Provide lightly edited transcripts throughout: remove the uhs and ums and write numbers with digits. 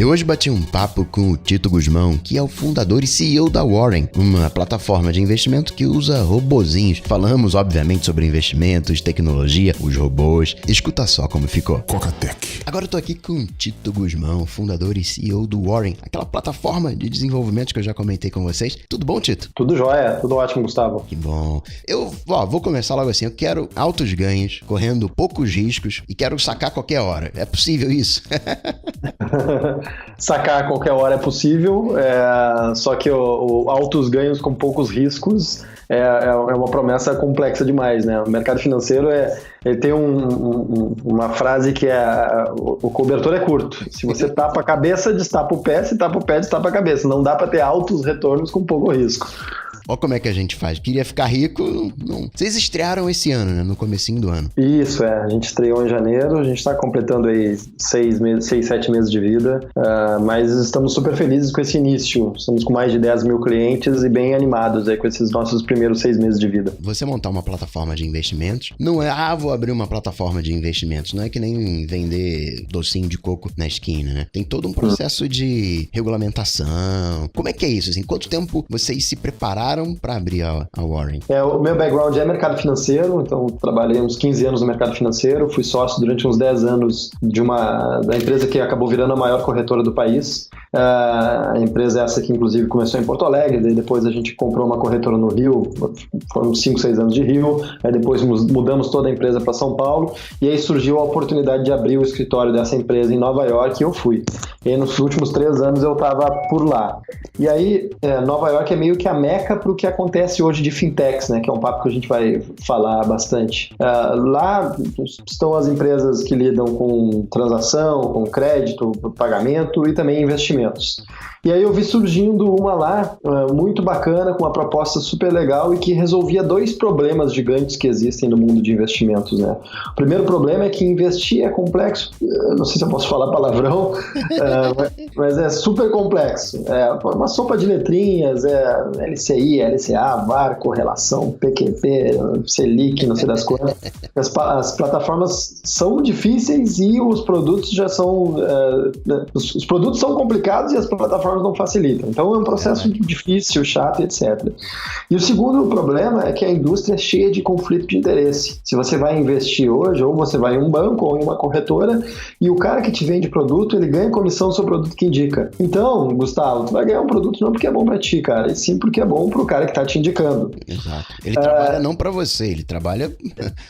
Eu hoje bati um papo com o Tito Guzmão, que é o fundador e CEO da Warren, uma plataforma de investimento que usa robozinhos. Falamos, obviamente, sobre investimentos, tecnologia, os robôs. Escuta só como ficou. Cocatec. Agora eu tô aqui com o Tito Guzmão, fundador e CEO do Warren, aquela plataforma de desenvolvimento que eu já comentei com vocês. Tudo bom, Tito? Tudo jóia, tudo ótimo, Gustavo. Que bom. Eu vou começar logo assim. Eu quero altos ganhos, correndo poucos riscos e quero sacar a qualquer hora. É possível isso? Sacar a qualquer hora é possível, só que o altos ganhos com poucos riscos é uma promessa complexa demais, né? O mercado financeiro ele tem uma frase que o cobertor é curto. Se você tapa a cabeça, destapa o pé, se tapa o pé, destapa a cabeça. Não dá para ter altos retornos com pouco risco. Olha como é que a gente faz. Queria ficar rico, não. Vocês estrearam esse ano, né? No comecinho do ano. Isso, a gente estreou em janeiro, a gente está completando aí 6, 7 meses de vida, mas estamos super felizes com esse início. Estamos com mais de 10 mil clientes e bem animados aí com esses nossos primeiros 6 meses de vida. Você montar uma plataforma de investimentos, não é, vou abrir uma plataforma de investimentos. Não é que nem vender docinho de coco na esquina, né? Tem todo um processo de regulamentação. Como é que é isso? Assim, quanto tempo vocês se prepararam para abrir a Warren? O meu background é mercado financeiro, então trabalhei uns 15 anos no mercado financeiro, fui sócio durante uns 10 anos da empresa que acabou virando a maior corretora do país. A empresa essa que inclusive começou em Porto Alegre, daí depois a gente comprou uma corretora no Rio, foram 5, 6 anos de Rio, aí depois mudamos toda a empresa para São Paulo, e aí surgiu a oportunidade de abrir o escritório dessa empresa em Nova York e eu fui. E aí, nos últimos 3 anos eu estava por lá. E aí, Nova York é meio que a meca para o que acontece hoje de fintechs, né? Que é um papo que a gente vai falar bastante. Lá estão as empresas que lidam com transação, com crédito, pagamento e também investimentos. E aí eu vi surgindo uma lá, muito bacana, com uma proposta super legal e que resolvia 2 problemas gigantes que existem no mundo de investimentos, né? O primeiro problema é que investir é complexo, não sei se eu posso falar palavrão, mas é super complexo. É uma sopa de letrinhas, LCI, LCA, VaR, correlação, PQP, Selic, não sei das coisas. As plataformas são difíceis e os produtos já são... os produtos são complicados e as plataformas não facilitam. Então é um processo difícil, chato, etc. E o segundo problema é que a indústria é cheia de conflito de interesse. Se você vai investir hoje, ou você vai em um banco ou em uma corretora, e o cara que te vende produto, ele ganha comissão do seu produto que indica. Então, Gustavo, tu vai ganhar um produto não porque é bom pra ti, cara, e sim porque é bom pro cara que tá te indicando. Exato. Ele trabalha não pra você, ele trabalha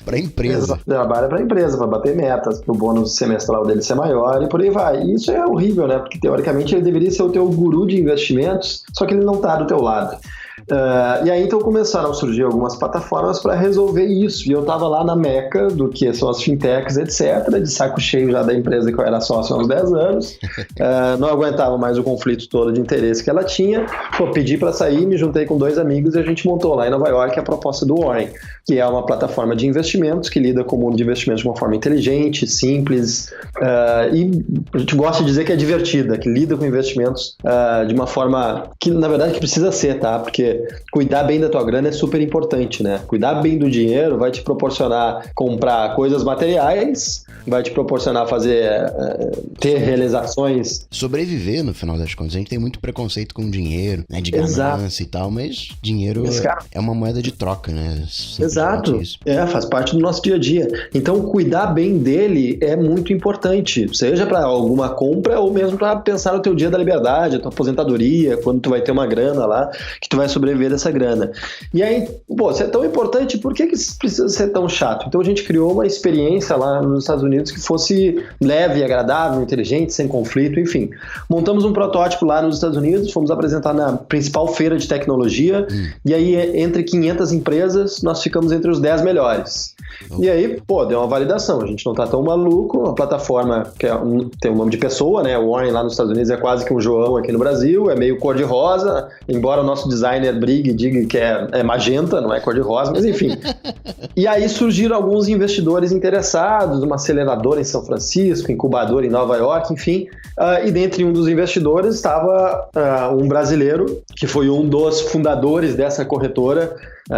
pra empresa. Trabalha pra empresa, pra bater metas, pro bônus semestral dele ser maior e por aí vai. E isso é horrível, né? Porque teoricamente ele deveria ser o teu guru de investimentos, só que ele não tá do teu lado. E aí então começaram a surgir algumas plataformas para resolver isso, e eu estava lá na meca do que são as fintechs, etc, de saco cheio já da empresa que eu era sócio há uns 10 anos, não aguentava mais o conflito todo de interesse que ela tinha, pedi para sair, me juntei com 2 amigos e a gente montou lá em Nova York a proposta do Warren, que é uma plataforma de investimentos que lida com o mundo de investimentos de uma forma inteligente, simples, e a gente gosta de dizer que é divertida, que lida com investimentos de uma forma que na verdade que precisa ser, tá? Porque cuidar bem da tua grana é super importante, né? Cuidar bem do dinheiro vai te proporcionar comprar coisas materiais, vai te proporcionar ter realizações. Sobreviver, no final das contas. A gente tem muito preconceito com dinheiro, né? De ganância e tal, mas dinheiro é uma moeda de troca, né? Exato. Faz parte do nosso dia a dia. Então, cuidar bem dele é muito importante, seja para alguma compra ou mesmo para pensar no teu dia da liberdade, a tua aposentadoria, quando tu vai ter uma grana lá, que tu vai sobreviver dessa grana. E aí, se é tão importante, por que precisa ser tão chato? Então a gente criou uma experiência lá nos Estados Unidos que fosse leve, agradável, inteligente, sem conflito, enfim. Montamos um protótipo lá nos Estados Unidos, fomos apresentar na principal feira de tecnologia, e aí entre 500 empresas, nós ficamos entre os 10 melhores. E aí, deu uma validação, a gente não tá tão maluco, uma plataforma que tem um nome de pessoa, né? O Warren lá nos Estados Unidos é quase que um João aqui no Brasil, é meio cor-de-rosa, embora o nosso designer brigue e diga que é magenta, não é cor-de-rosa, mas enfim. E aí surgiram alguns investidores interessados, uma aceleradora em São Francisco, incubadora em Nova York, enfim. E dentre um dos investidores estava um brasileiro, que foi um dos fundadores dessa corretora,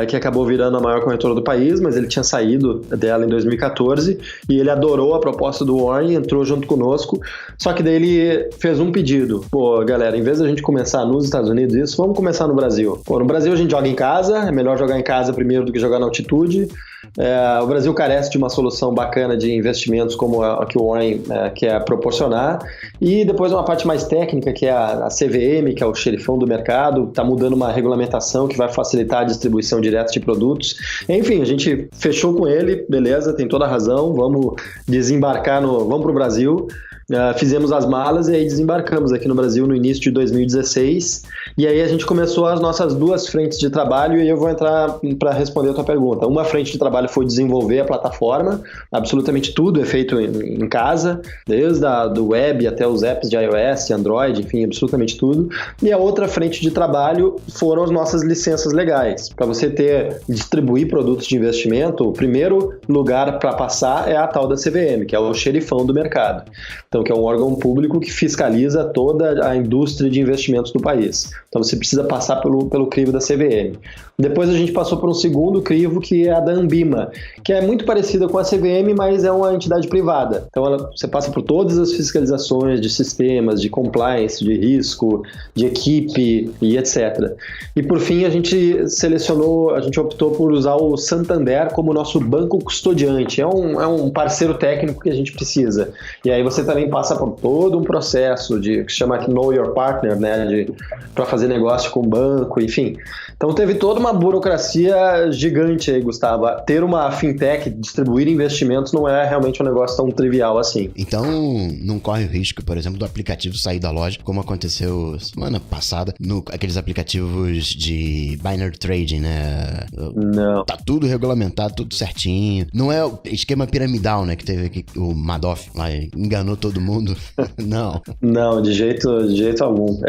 que acabou virando a maior corretora do país, mas ele tinha saído dela em 2014 e ele adorou a proposta do Warren, entrou junto conosco, só que daí ele fez um pedido: pô, galera, em vez da gente começar nos Estados Unidos isso, vamos começar no Brasil. Pô, no Brasil a gente joga em casa, é melhor jogar em casa primeiro do que jogar na altitude. O Brasil carece de uma solução bacana de investimentos como a que o Warren quer proporcionar, e depois uma parte mais técnica, que é a CVM, que é o xerifão do mercado, está mudando uma regulamentação que vai facilitar a distribuição direta de produtos. Enfim, a gente fechou com ele, beleza, tem toda a razão, vamos desembarcar, vamos para o Brasil. Fizemos as malas e aí desembarcamos aqui no Brasil no início de 2016, e aí a gente começou as nossas duas frentes de trabalho, e eu vou entrar para responder a tua pergunta. Uma frente de trabalho foi desenvolver a plataforma, absolutamente tudo é feito em casa, desde do web até os apps de iOS, Android, enfim, absolutamente tudo. E a outra frente de trabalho foram as nossas licenças legais. Para você distribuir produtos de investimento, o primeiro lugar para passar é a tal da CVM, que é o xerifão do mercado. Então, que é um órgão público que fiscaliza toda a indústria de investimentos do país. Então, você precisa passar pelo crivo da CVM. Depois a gente passou por um segundo crivo, que é a da Anbima, que é muito parecida com a CVM, mas é uma entidade privada. Então, você passa por todas as fiscalizações de sistemas, de compliance, de risco, de equipe e etc. E, por fim, a gente optou por usar o Santander como nosso banco custodiante. É um parceiro técnico que a gente precisa. E aí você também passa por todo um processo que se chama Know Your Partner, né, para fazer negócio com o banco, enfim. Então teve toda uma burocracia gigante aí, Gustavo. Ter uma fintech, distribuir investimentos não é realmente um negócio tão trivial assim. Então não corre o risco, por exemplo, do aplicativo sair da loja, como aconteceu semana passada, aqueles aplicativos de binary trading, né? Não. Tá tudo regulamentado, tudo certinho. Não é o esquema piramidal, né, que teve aqui, o Madoff lá enganou todo mundo. Não. Não, de jeito algum.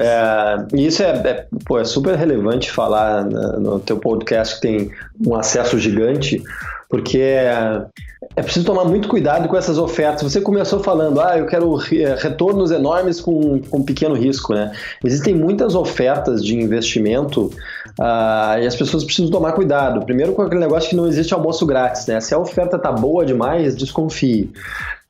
Isso é super relevante falar no teu podcast, que tem um acesso gigante, porque é preciso tomar muito cuidado com essas ofertas. Você começou falando, eu quero retornos enormes com pequeno risco, né? Existem muitas ofertas de investimento e as pessoas precisam tomar cuidado. Primeiro, com aquele negócio que não existe almoço grátis, né? Se a oferta tá boa demais, desconfie.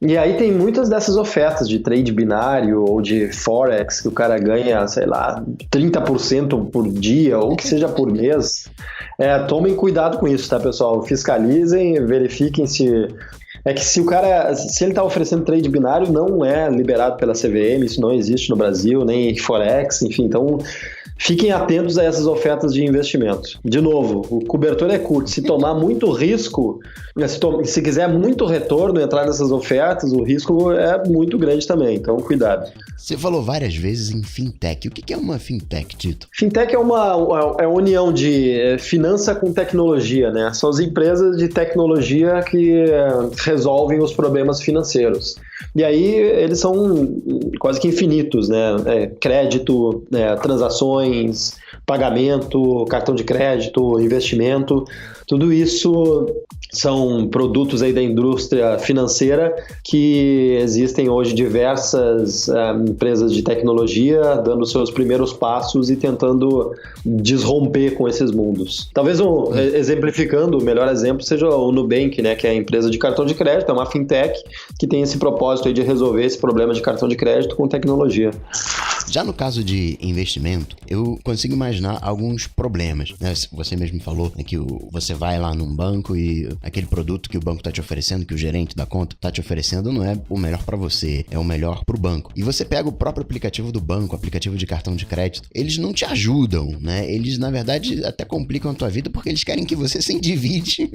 E aí tem muitas dessas ofertas de trade binário ou de Forex, que o cara ganha, sei lá, 30% por dia ou que seja por mês. Tomem cuidado com isso, tá, pessoal? Fiscalizem, verifiquem se... É que se ele está oferecendo trade binário, não é liberado pela CVM, isso não existe no Brasil, nem Forex, enfim, então... Fiquem atentos a essas ofertas de investimento. De novo, o cobertor é curto. Se tomar muito risco, se quiser muito retorno, entrar nessas ofertas, o risco é muito grande também. Então, cuidado. Você falou várias vezes em fintech. O que é uma fintech, Tito? Fintech é uma união de finança com tecnologia, né? São as empresas de tecnologia que resolvem os problemas financeiros. E aí eles são quase que infinitos, né? Crédito, transações, pagamento, cartão de crédito, investimento, tudo isso são produtos aí da indústria financeira que existem hoje diversas empresas de tecnologia dando seus primeiros passos e tentando desromper com esses mundos. Talvez exemplificando, o melhor exemplo seja o Nubank, né, que é a empresa de cartão de crédito, é uma fintech que tem esse propósito aí de resolver esse problema de cartão de crédito com tecnologia. Já no caso de investimento, eu consigo imaginar alguns problemas, né? Você mesmo falou, né, que você vai lá num banco e aquele produto que o banco está te oferecendo, que o gerente da conta está te oferecendo, não é o melhor para você, é o melhor para o banco. E você pega o próprio aplicativo do banco, aplicativo de cartão de crédito, eles não te ajudam, né? Eles, na verdade, até complicam a tua vida porque eles querem que você se endivide,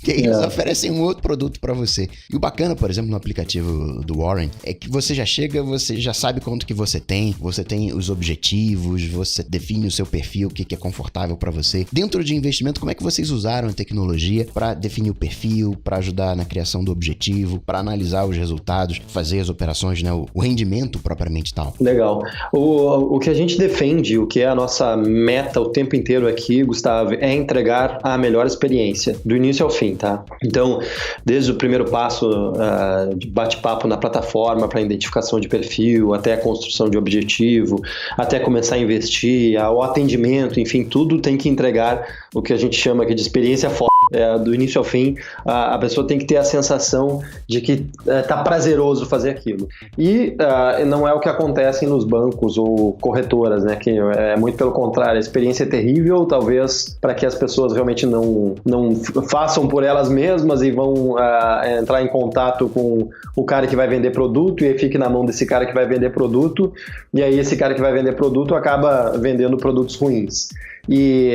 que aí eles oferecem um outro produto para você. E o bacana, por exemplo, no aplicativo do Warren, é que você já chega, você já sabe quanto que você tem, você tem os objetivos, você define o seu perfil, o que é confortável para você. Dentro de investimento, como é que vocês usaram a tecnologia para definir o perfil, para ajudar na criação do objetivo, para analisar os resultados, fazer as operações, né, o rendimento propriamente tal? Legal. O que a gente defende, o que é a nossa meta o tempo inteiro aqui, Gustavo, é entregar a melhor experiência, do início ao fim, tá? Então, desde o primeiro passo de bate-papo na plataforma para identificação de perfil, até a construção de objetivo, até começar a investir, o atendimento, enfim, tudo tem que entregar o que a gente chama aqui de experiência foda. Do início ao fim, a pessoa tem que ter a sensação de que tá prazeroso fazer aquilo. E não é o que acontece nos bancos ou corretoras, né? Que é muito pelo contrário, a experiência é terrível, talvez para que as pessoas realmente não façam por elas mesmas e vão entrar em contato com o cara que vai vender produto e aí fique na mão desse cara que vai vender produto, e aí esse cara que vai vender produto acaba vendendo produtos ruins. E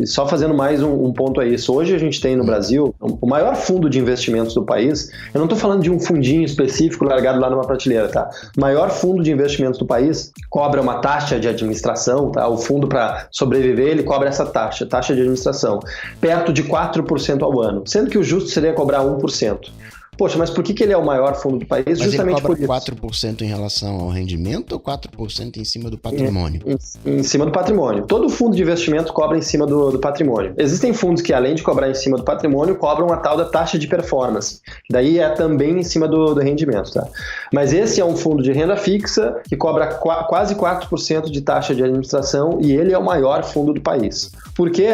só fazendo mais um ponto a isso, hoje a gente tem no Brasil o maior fundo de investimentos do país. Eu não estou falando de um fundinho específico largado lá numa prateleira, tá? O maior fundo de investimentos do país cobra uma taxa de administração, tá? O fundo, para sobreviver, ele cobra essa taxa de administração, perto de 4% ao ano, sendo que o justo seria cobrar 1%. Poxa, mas por que ele é o maior fundo do país? Mas justamente ele cobra por isso. 4% em relação ao rendimento ou 4% em cima do patrimônio? Em cima do patrimônio. Todo fundo de investimento cobra em cima do patrimônio. Existem fundos que, além de cobrar em cima do patrimônio, cobram a tal da taxa de performance. Daí é também em cima do rendimento, tá? Mas esse é um fundo de renda fixa que cobra quase 4% de taxa de administração e ele é o maior fundo do país. Por quê?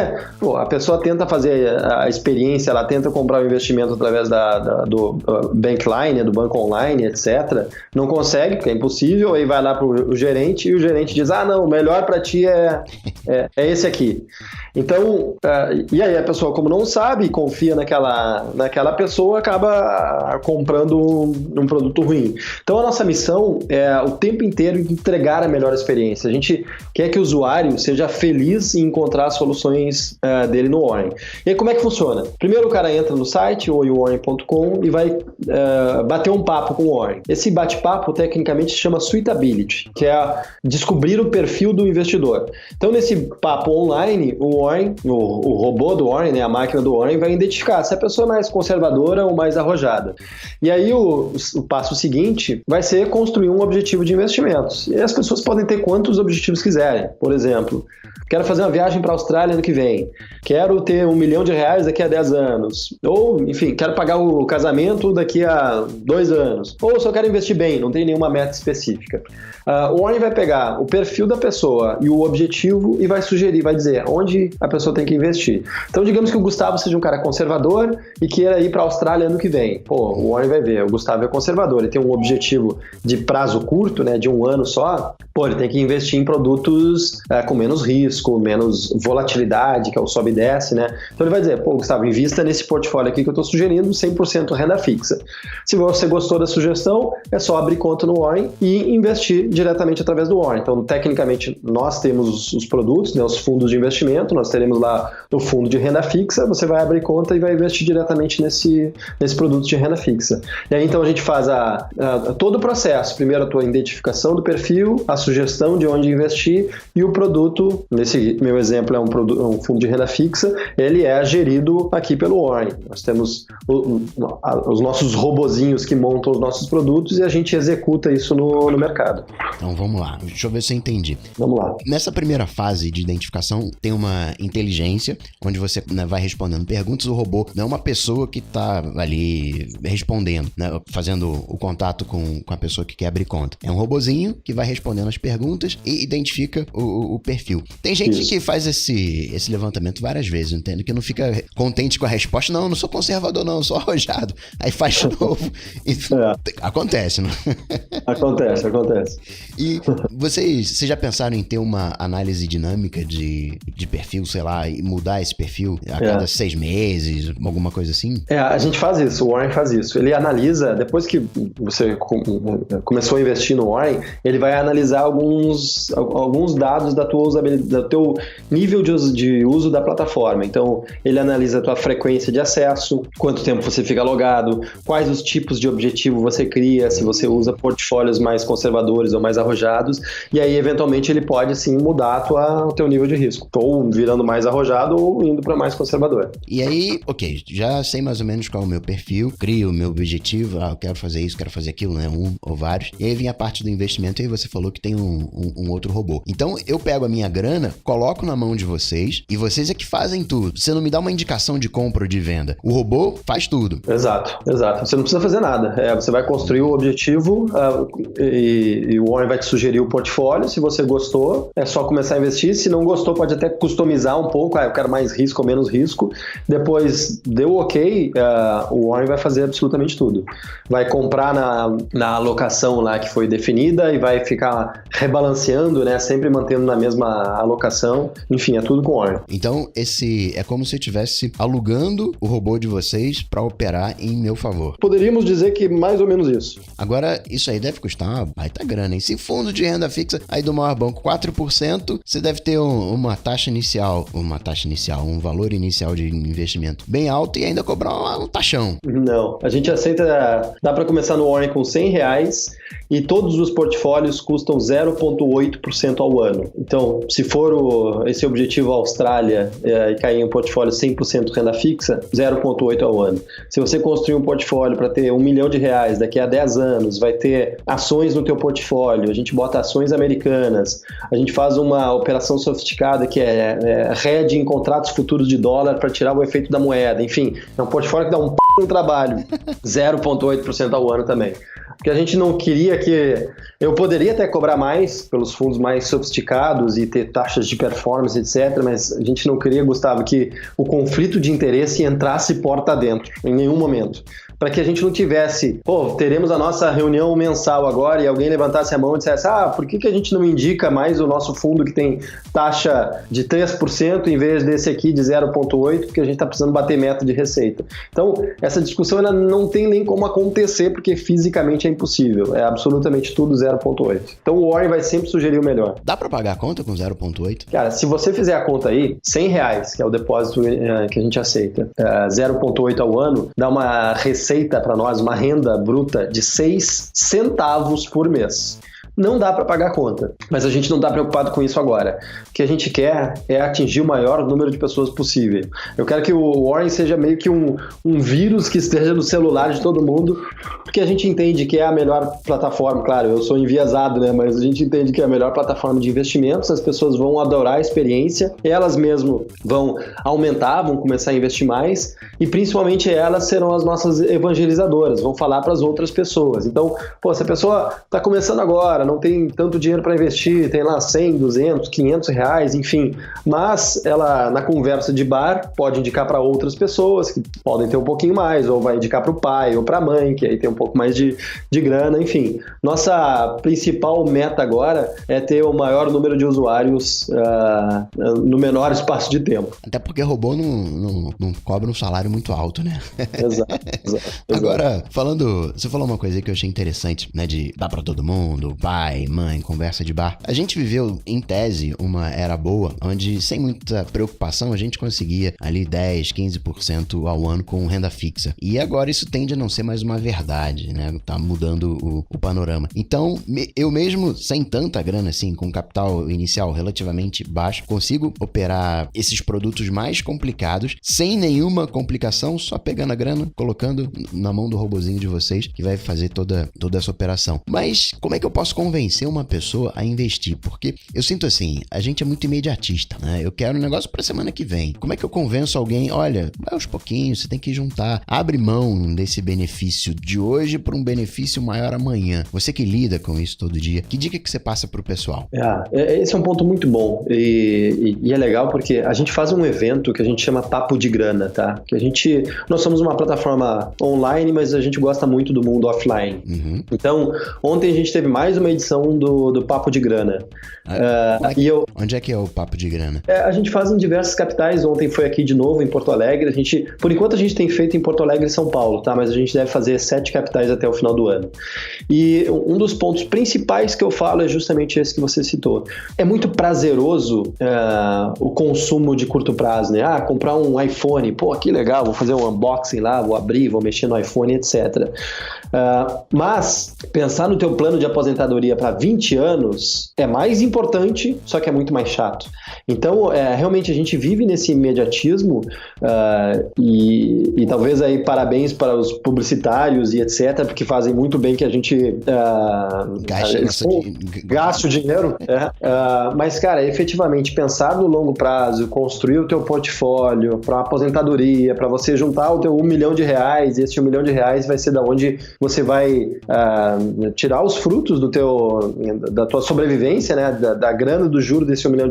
A pessoa tenta fazer a experiência, ela tenta comprar o investimento através do Bankline, do banco online, etc. Não consegue, porque é impossível, aí vai lá para o gerente e o gerente diz, não, o melhor para ti é esse aqui. Então, e aí a pessoa, como não sabe, confia naquela pessoa, acaba comprando um produto ruim. Então a nossa missão é o tempo inteiro entregar a melhor experiência. A gente quer que o usuário seja feliz em encontrar as soluções dele no Warren. E aí como é que funciona? Primeiro o cara entra no site, warren.com, e vai bater um papo com o Warren. Esse bate-papo tecnicamente se chama suitability, que é descobrir o perfil do investidor. Então nesse papo online, o Warren, o robô do Warren, né, a máquina do Warren, vai identificar se a pessoa é mais conservadora ou mais arrojada. E aí o passo seguinte vai ser construir um objetivo de investimentos. E as pessoas podem ter quantos objetivos quiserem. Por exemplo, quero fazer uma viagem para a Austrália ano que vem. Quero ter R$1 milhão daqui a 10 anos. Ou, enfim, quero pagar o casamento daqui a 2 anos. Ou só quero investir bem, não tem nenhuma meta específica. O Warren vai pegar o perfil da pessoa e o objetivo e vai sugerir, vai dizer onde a pessoa tem que investir. Então, digamos que o Gustavo seja um cara conservador e queira ir para a Austrália ano que vem. O Warren vai ver, o Gustavo é conservador, ele tem um objetivo de prazo curto, né, de 1 ano só, ele tem que investir em produtos com menos risco, menos volatilidade, que é o sobe e desce, né? Então ele vai dizer, Gustavo, invista nesse portfólio aqui que eu estou sugerindo, 100% renda fixa. Se você gostou da sugestão, é só abrir conta no Warren e investir diretamente através do Warren. Então, tecnicamente, nós temos os produtos, né, os fundos de investimento, nós teremos lá o fundo de renda fixa, você vai abrir conta e vai investir diretamente nesse produto de renda fixa. E aí, então, a gente faz todo o processo. Primeiro, a tua identificação do perfil, a sugestão de onde investir e o produto, nesse meu exemplo é um fundo de renda fixa, ele é gerido aqui pelo Warren. Nós temos os nossos robozinhos que montam os nossos produtos e a gente executa isso no mercado. Então vamos lá, deixa eu ver se eu entendi. Vamos lá. Nessa primeira fase de identificação tem uma inteligência onde você, né, vai respondendo perguntas. O robô não é uma pessoa que está ali respondendo, né, fazendo o contato com a pessoa que quer abrir conta. É um robozinho que vai respondendo as perguntas e identifica o perfil. Tem gente que faz esse levantamento várias vezes, entende? Que não fica contente com a resposta. Não sou conservador não, sou arrojado. Aí faz de novo. Acontece, não? Acontece. E vocês já pensaram em ter uma análise dinâmica de perfil, sei lá, e mudar esse perfil a cada 6 meses, alguma coisa assim? A gente faz isso, o Warren faz isso. Ele analisa, depois que você começou a investir no Warren, ele vai analisar analisar alguns dados da tua usabilidade, do teu nível de uso da plataforma. Então, ele analisa a tua frequência de acesso, quanto tempo você fica logado, quais os tipos de objetivo você cria, se você usa portfólios mais conservadores ou mais arrojados, e aí, eventualmente, ele pode, sim, mudar o teu nível de risco, ou virando mais arrojado ou indo para mais conservador. E aí, ok, já sei mais ou menos qual é o meu perfil, crio o meu objetivo, eu quero fazer isso, quero fazer aquilo, né, um ou vários, e aí vem a parte do investimento, e aí você falou que tem um outro robô. Então, eu pego a minha grana, coloco na mão de vocês, e vocês é que fazem tudo. Você não me dá uma indicação de compra ou de venda. O robô faz tudo. Exato. Você não precisa fazer nada. Você vai construir o objetivo e o Warren vai te sugerir o portfólio. Se você gostou, é só começar a investir. Se não gostou, pode até customizar um pouco. Eu quero mais risco ou menos risco. Depois, deu ok, o Warren vai fazer absolutamente tudo. Vai comprar na alocação lá que foi definida e vai ficar rebalanceando, né? Sempre mantendo na mesma alocação. Enfim, é tudo com o Warren. Então, esse é como se eu estivesse alugando o robô de vocês para operar em meu favor. Poderíamos dizer que mais ou menos isso. Agora, isso aí deve custar uma baita grana, hein? Se fundo de renda fixa aí do maior banco 4%, você deve ter uma taxa inicial, um valor inicial de investimento bem alto e ainda cobrar um taxão. Não, a gente aceita, dá para começar no Warren com R$100 e todos os portfólios custam 0,8% ao ano. Então, se for esse objetivo Austrália e cair em um portfólio 100% renda fixa, 0,8% ao ano. Se você construir um portfólio para ter R$1 milhão daqui a 10 anos, vai ter ações no teu portfólio, a gente bota ações americanas, a gente faz uma operação sofisticada que é hedge em contratos futuros de dólar para tirar o efeito da moeda. Enfim, é um portfólio que dá um no trabalho. 0,8% ao ano também. Porque a gente não queria que... Eu poderia até cobrar mais pelos fundos mais sofisticados e ter taxas de performance, etc., mas a gente não queria, Gustavo, que o conflito de interesse entrasse porta dentro, em nenhum momento. Para que a gente não tivesse, teremos a nossa reunião mensal agora e alguém levantasse a mão e dissesse, por que a gente não indica mais o nosso fundo que tem taxa de 3% em vez desse aqui de 0,8%, porque a gente está precisando bater meta de receita. Então, essa discussão ela não tem nem como acontecer, porque fisicamente é impossível. É absolutamente tudo 0,8%. Então, o Warren vai sempre sugerir o melhor. Dá para pagar a conta com 0,8%? Cara, se você fizer a conta aí, R$100, que é o depósito que a gente aceita, 0,8% ao ano, dá uma receita para nós, uma renda bruta de 6 centavos por mês. Não dá para pagar a conta, mas a gente não está preocupado com isso agora. O que a gente quer é atingir o maior número de pessoas possível. Eu quero que o Warren seja meio que um vírus que esteja no celular de todo mundo, porque a gente entende que é a melhor plataforma. Claro, eu sou enviesado, né? Mas a gente entende que é a melhor plataforma de investimentos, as pessoas vão adorar a experiência, elas mesmo vão aumentar, vão começar a investir mais, e principalmente elas serão as nossas evangelizadoras, vão falar para as outras pessoas. Então, se a pessoa está começando agora, não tem tanto dinheiro para investir, tem lá 100, 200, 500 reais, enfim, mas ela na conversa de bar pode indicar para outras pessoas que podem ter um pouquinho mais, ou vai indicar para o pai ou para a mãe, que aí tem um pouco mais de grana, enfim. Nossa principal meta agora é ter o maior número de usuários no menor espaço de tempo. Até porque robô não cobra um salário muito alto, né? Exato. Agora, você falou uma coisa aí que eu achei interessante, né, de dar para todo mundo, pai, mãe, conversa de bar. A gente viveu, em tese, uma era boa, onde sem muita preocupação a gente conseguia ali 10, 15% ao ano com renda fixa. E agora isso tende a não ser mais uma verdade, né? Tá mudando o panorama. Então, eu mesmo, sem tanta grana assim, com capital inicial relativamente baixo, consigo operar esses produtos mais complicados, sem nenhuma complicação, só pegando a grana, colocando na mão do robozinho de vocês, que vai fazer toda essa operação. Mas, como é que eu posso convencer uma pessoa a investir? Porque eu sinto assim, a gente é muito imediatista, né? Eu quero um negócio pra semana que vem. Como é que eu convenço alguém? Olha, vai aos pouquinhos, você tem que juntar. Abre mão desse benefício de hoje para um benefício maior amanhã. Você que lida com isso todo dia, que dica que você passa pro pessoal? Esse é um ponto muito bom e é legal porque a gente faz um evento que a gente chama Papo de Grana, tá? Nós somos uma plataforma online, mas a gente gosta muito do mundo offline. Então, ontem a gente teve mais uma edição do Papo de Grana. Onde é que é o Papo de Grana? A gente faz em diversas capitais. Ontem foi aqui de novo, em Porto Alegre. Por enquanto a gente tem feito em Porto Alegre e São Paulo, tá? Mas a gente deve fazer 7 capitais até o final do ano. E um dos pontos principais que eu falo é justamente esse que você citou. É muito prazeroso o consumo de curto prazo, né? Comprar um iPhone, pô, que legal, vou fazer um unboxing lá, vou abrir, vou mexer no iPhone, etc. Mas pensar no teu plano de aposentadoria para 20 anos é mais importante, só que é muito mais chato. Então, realmente a gente vive nesse imediatismo e talvez aí parabéns para os publicitários e etc, porque fazem muito bem que a gente gaste o dinheiro. Mas, cara, efetivamente pensar no longo prazo, construir o teu portfólio para aposentadoria, para você juntar o teu R$1 milhão e esse R$1 milhão vai ser da onde você vai tirar os frutos da tua sobrevivência, né? Da grana do juro desse R$1 milhão,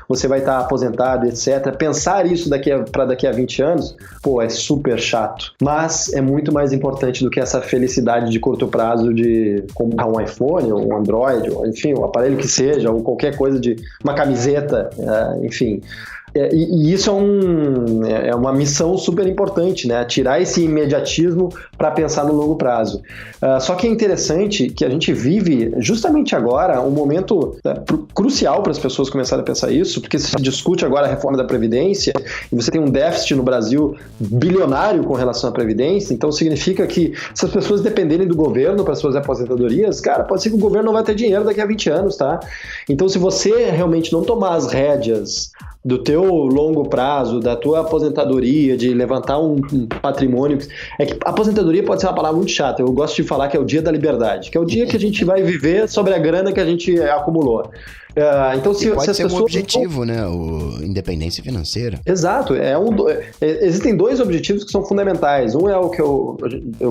você vai estar aposentado, etc. Pensar isso para daqui a 20 anos, pô, é super chato. Mas é muito mais importante do que essa felicidade de curto prazo de comprar um iPhone, um Android, ou, enfim, um aparelho que seja, ou qualquer coisa uma camiseta, enfim. E isso é uma missão super importante, né? Tirar esse imediatismo para pensar no longo prazo. Só que é interessante que a gente vive justamente agora um momento crucial para as pessoas começarem a pensar isso, porque se discute agora a reforma da Previdência e você tem um déficit no Brasil bilionário com relação à Previdência, então significa que se as pessoas dependerem do governo para suas aposentadorias, cara, pode ser que o governo não vai ter dinheiro daqui a 20 anos, tá? Então se você realmente não tomar as rédeas do teu longo prazo, da tua aposentadoria, de levantar um patrimônio. É que aposentadoria pode ser uma palavra muito chata. Eu gosto de falar que é o dia da liberdade, que é o dia que a gente vai viver sobre a grana que a gente acumulou. Então, se pode as ser pessoas um objetivo, né? Independência financeira. Exato. Existem 2 objetivos que são fundamentais. Um é o que eu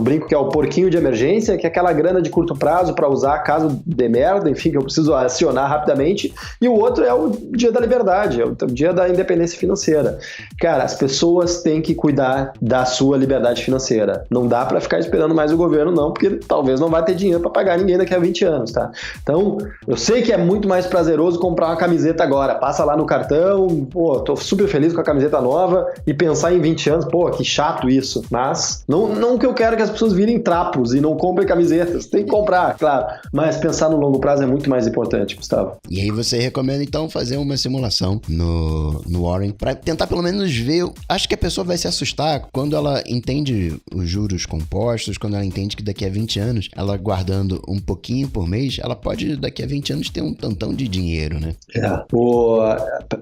brinco que é o porquinho de emergência, que é aquela grana de curto prazo para usar caso dê merda, enfim, que eu preciso acionar rapidamente. E o outro é o dia da liberdade, é o dia da independência financeira. Cara, as pessoas têm que cuidar da sua liberdade financeira. Não dá para ficar esperando mais o governo, não, porque talvez não vai ter dinheiro para pagar ninguém daqui a 20 anos, tá? Então, eu sei que é muito mais prazeroso comprar uma camiseta agora, passa lá no cartão, pô, tô super feliz com a camiseta nova e pensar em 20 anos, pô, que chato isso, mas não que eu quero que as pessoas virem trapos e não comprem camisetas, tem que comprar, claro, mas pensar no longo prazo é muito mais importante, Gustavo. E aí você recomenda então fazer uma simulação no Warren para tentar pelo menos ver, acho que a pessoa vai se assustar quando ela entende os juros compostos, quando ela entende que daqui a 20 anos, ela guardando um pouquinho por mês, ela pode daqui a 20 anos ter um tantão de dinheiro, né?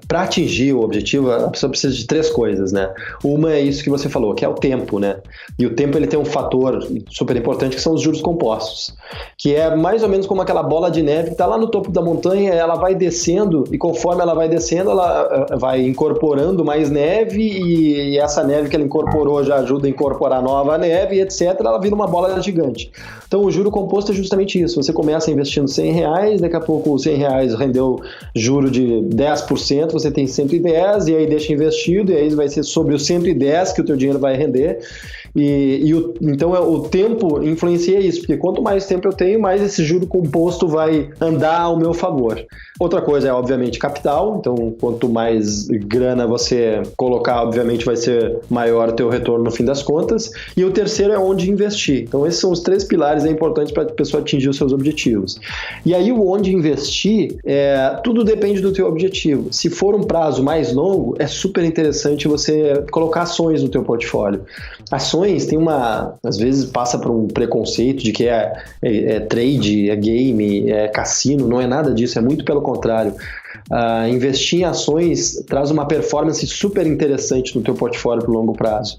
Para atingir o objetivo, a pessoa precisa de 3 coisas, né? Uma é isso que você falou, que é o tempo, né? E o tempo ele tem um fator super importante que são os juros compostos, que é mais ou menos como aquela bola de neve que está lá no topo da montanha, ela vai descendo e conforme ela vai descendo, ela vai incorporando mais neve e essa neve que ela incorporou já ajuda a incorporar nova neve, etc. Ela vira uma bola gigante. Então o juro composto é justamente isso. Você começa investindo R$100, daqui a pouco os R$100 rendeu juro de 10%, você tem 110 e aí deixa investido e aí vai ser sobre os 110 que o teu dinheiro vai render. Então o tempo influencia isso, porque quanto mais tempo eu tenho, mais esse juro composto vai andar ao meu favor. Outra coisa é, obviamente, capital. Então, quanto mais grana você colocar, obviamente, vai ser maior o teu retorno no fim das contas. E o terceiro é onde investir. Então, esses são os 3 pilares importantes para a pessoa atingir os seus objetivos. E aí, o onde investir, tudo depende do teu objetivo. Se for um prazo mais longo, é super interessante você colocar ações no teu portfólio. Ações tem às vezes passa por um preconceito de que é trade, é game, é cassino, não é nada disso, é muito pelo contrário. Investir em ações traz uma performance super interessante no teu portfólio para o longo prazo.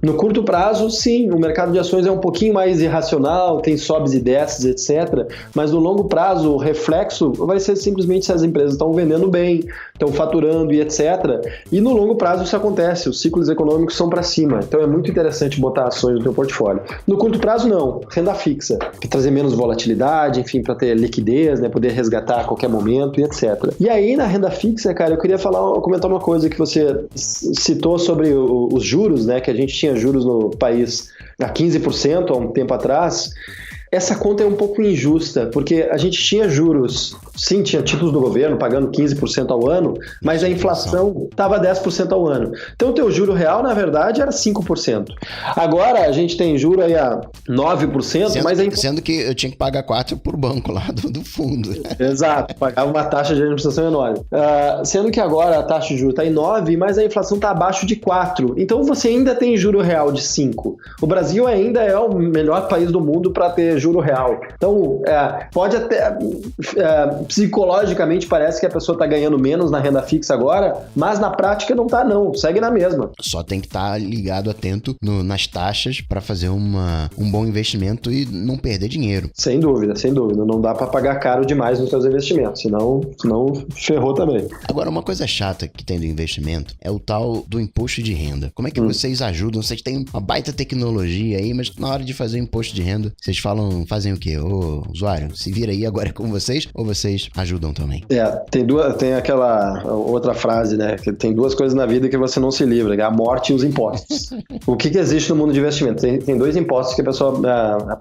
No curto prazo, sim, o mercado de ações é um pouquinho mais irracional, tem sobes e desces, etc. Mas no longo prazo, o reflexo vai ser simplesmente se as empresas estão vendendo bem, estão faturando e etc. E no longo prazo isso acontece, os ciclos econômicos são para cima. Então é muito interessante botar ações no teu portfólio. No curto prazo, não, renda fixa, para trazer menos volatilidade, enfim, para ter liquidez, né, poder resgatar a qualquer momento e etc. E aí, na renda fixa, cara, eu queria comentar uma coisa que você citou sobre os juros, né, que a gente tinha juros no país a 15% há um tempo atrás. essa conta é um pouco injusta, porque a gente tinha juros, sim, tinha títulos do governo pagando 15% ao ano, mas a inflação estava 10% ao ano. Então o teu juro real, na verdade, era 5%. Agora a gente tem juro aí a 9%, mas sendo que eu tinha que pagar 4% por banco lá do fundo. Exato, pagava uma taxa de administração enorme. Sendo que agora a taxa de juros está em 9%, mas a inflação está abaixo de 4%. Então você ainda tem juro real de 5%. O Brasil ainda é o melhor país do mundo para ter juro real. Então, pode até... psicologicamente parece que a pessoa está ganhando menos na renda fixa agora, mas na prática não está não, segue na mesma. Só tem que estar ligado, atento nas taxas para fazer um bom investimento e não perder dinheiro. Sem dúvida, sem dúvida. Não dá para pagar caro demais nos seus investimentos, senão ferrou também. Agora, uma coisa chata que tem do investimento é o tal do imposto de renda. Como é que vocês ajudam? Vocês têm uma baita tecnologia aí, mas na hora de fazer o imposto de renda, vocês fazem o quê? Ô, usuário, se vira aí, agora é com vocês, ou vocês ajudam também? Tem aquela outra frase, né? Que tem duas coisas na vida que você não se livra, que é a morte e os impostos. O que existe no mundo de investimento? Tem dois impostos que a pessoa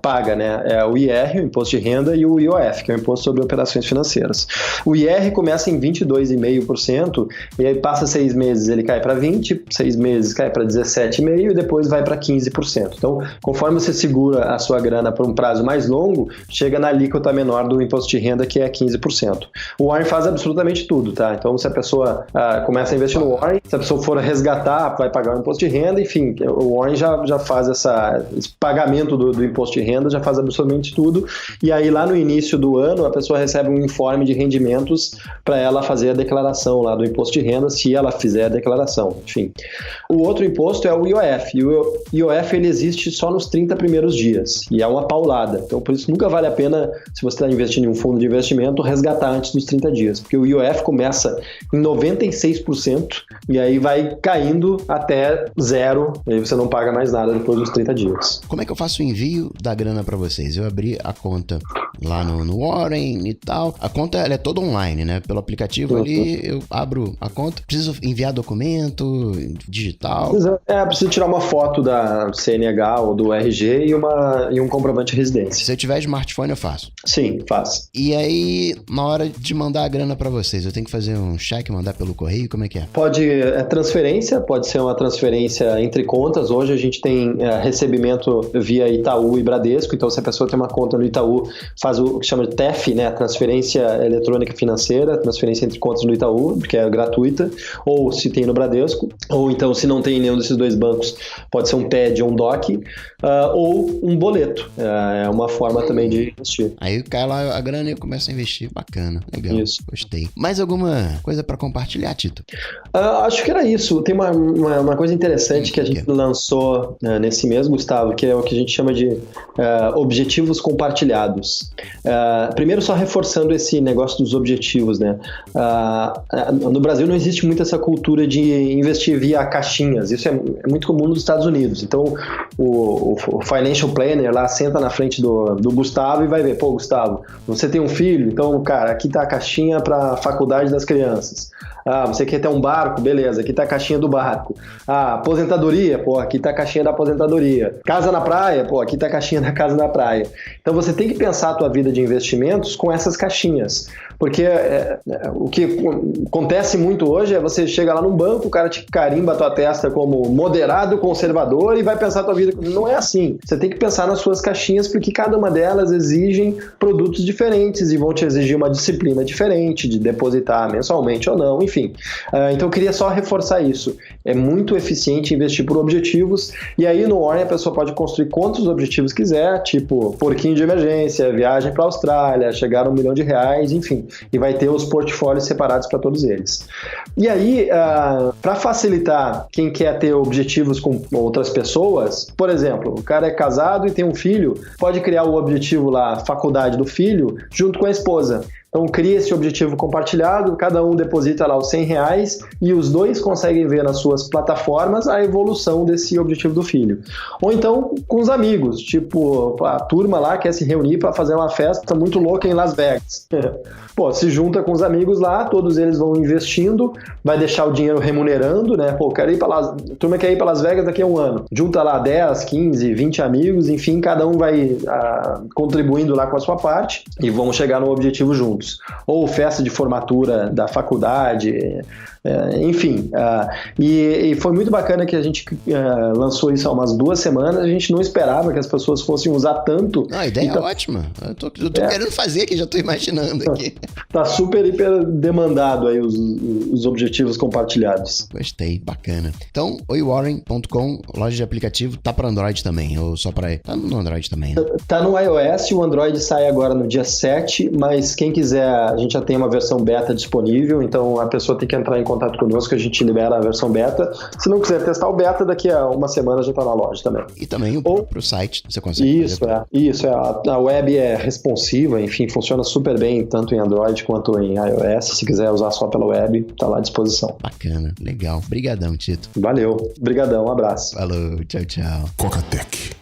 paga, né? É o IR, o imposto de renda, e o IOF, que é o imposto sobre operações financeiras. O IR começa em 22,5%, e aí passa 6 meses, ele cai para 20%, 6 meses cai para 17,5% e depois vai para 15%. Então, conforme você segura a sua grana por um prazo mais longo, chega na alíquota menor do imposto de renda, que é 15%. O Warren faz absolutamente tudo, tá? Então, se a pessoa começa a investir no Warren, se a pessoa for resgatar, vai pagar o imposto de renda, enfim, o Warren já faz esse pagamento do imposto de renda, já faz absolutamente tudo, e aí lá no início do ano, a pessoa recebe um informe de rendimentos para ela fazer a declaração lá do imposto de renda, se ela fizer a declaração, enfim. O outro imposto é o IOF, e o IOF ele existe só nos 30 primeiros dias, e é uma paulada, então por isso nunca vale a pena, se você está investindo em um fundo de investimento, resgatar antes dos 30 dias, porque o IOF começa em 96% e aí vai caindo até 0%, e aí você não paga mais nada depois dos 30 dias. Como é que eu faço o envio da grana para vocês? Eu abri a conta lá no Warren e tal. A conta ela é toda online, né? Pelo aplicativo ali, eu abro a conta. Preciso enviar documento digital? Preciso tirar uma foto da CNH ou do RG e um comprovante de residência. Se eu tiver smartphone, eu faço? Sim, faz. E aí, na hora de mandar a grana para vocês, eu tenho que fazer um cheque, mandar pelo correio? Como é que é? Transferência, pode ser uma transferência entre contas. Hoje a gente tem recebimento via Itaú e Bradesco, então se a pessoa tem uma conta no Itaú, faz o que chama de TEF, né? Transferência eletrônica financeira, transferência entre contas no Itaú, porque é gratuita, ou se tem no Bradesco, ou então se não tem nenhum desses dois bancos, pode ser um TED ou um DOC, ou um boleto. É uma forma também de investir. Aí cai lá a grana e eu começo a investir. Bacana, legal. Isso. Gostei. Mais alguma coisa para compartilhar, Tito? Acho que era isso. Tem uma coisa interessante que a gente lançou nesse mês, Gustavo, que é o que a gente chama de objetivos compartilhados. Primeiro, só reforçando esse negócio dos objetivos, né? No Brasil não existe muito essa cultura de investir via caixinhas. Isso é muito comum nos Estados Unidos. Então, o financial planner lá senta na frente do Gustavo e vai ver, pô, Gustavo, você tem um filho? Então, cara, aqui tá a caixinha para a faculdade das crianças. Você quer ter um barco? Beleza, aqui tá a caixinha do barco. Aposentadoria? Pô, aqui tá a caixinha da aposentadoria. Casa na praia? Pô, aqui tá a caixinha da casa na praia. Então você tem que pensar a tua vida de investimentos com essas caixinhas. Porque o que acontece muito hoje é você chega lá num banco, o cara te carimba a tua testa como moderado, conservador e vai pensar a tua vida. Não é assim. Você tem que pensar nas suas caixinhas porque cada uma delas exigem produtos diferentes e vão te exigir uma disciplina diferente de depositar mensalmente ou não, enfim. Então eu queria só reforçar isso. É muito eficiente investir por objetivos e aí no Warren a pessoa pode construir quantos objetivos quiser, tipo porquinho de emergência, viagem para a Austrália, chegar a R$1 milhão, enfim. E vai ter os portfólios separados para todos eles. E aí, para facilitar quem quer ter objetivos com outras pessoas, por exemplo, o cara é casado e tem um filho, pode criar o objetivo lá, faculdade do filho, junto com a esposa. Então cria esse objetivo compartilhado, cada um deposita lá os R$100 e os dois conseguem ver nas suas plataformas a evolução desse objetivo do filho. Ou então com os amigos, tipo, a turma lá quer se reunir para fazer uma festa muito louca em Las Vegas. Pô, se junta com os amigos lá, todos eles vão investindo, vai deixar o dinheiro remunerando, né? Pô, quero ir para Las... a turma quer ir para Las Vegas daqui a um ano. Junta lá 10, 15, 20 amigos, enfim, cada um vai contribuindo lá com a sua parte e vão chegar no objetivo juntos. Ou festa de formatura da faculdade, enfim. E foi muito bacana que a gente lançou isso há umas 2 semanas, a gente não esperava que as pessoas fossem usar tanto. A ideia é ótima. Eu tô querendo fazer aqui, já tô imaginando aqui. Tá super, hiper demandado aí os objetivos compartilhados. Gostei, bacana. Então, oiwarren.com, loja de aplicativo, tá para Android também, ou só para... Tá no Android também, né? Tá no iOS, o Android sai agora no dia 7, mas quem quiser, a gente já tem uma versão beta disponível, então a pessoa tem que entrar em contato conosco, a gente libera a versão beta. Se não quiser testar o beta, daqui a uma semana já tá na loja também. E também o próprio site, você consegue Isso, a web é responsiva, enfim, funciona super bem, tanto em Android quanto em iOS. Se quiser usar só pela web, tá lá à disposição. Bacana, legal. Obrigadão, Tito. Valeu, brigadão, um abraço. Falou, tchau, tchau. Cocatec.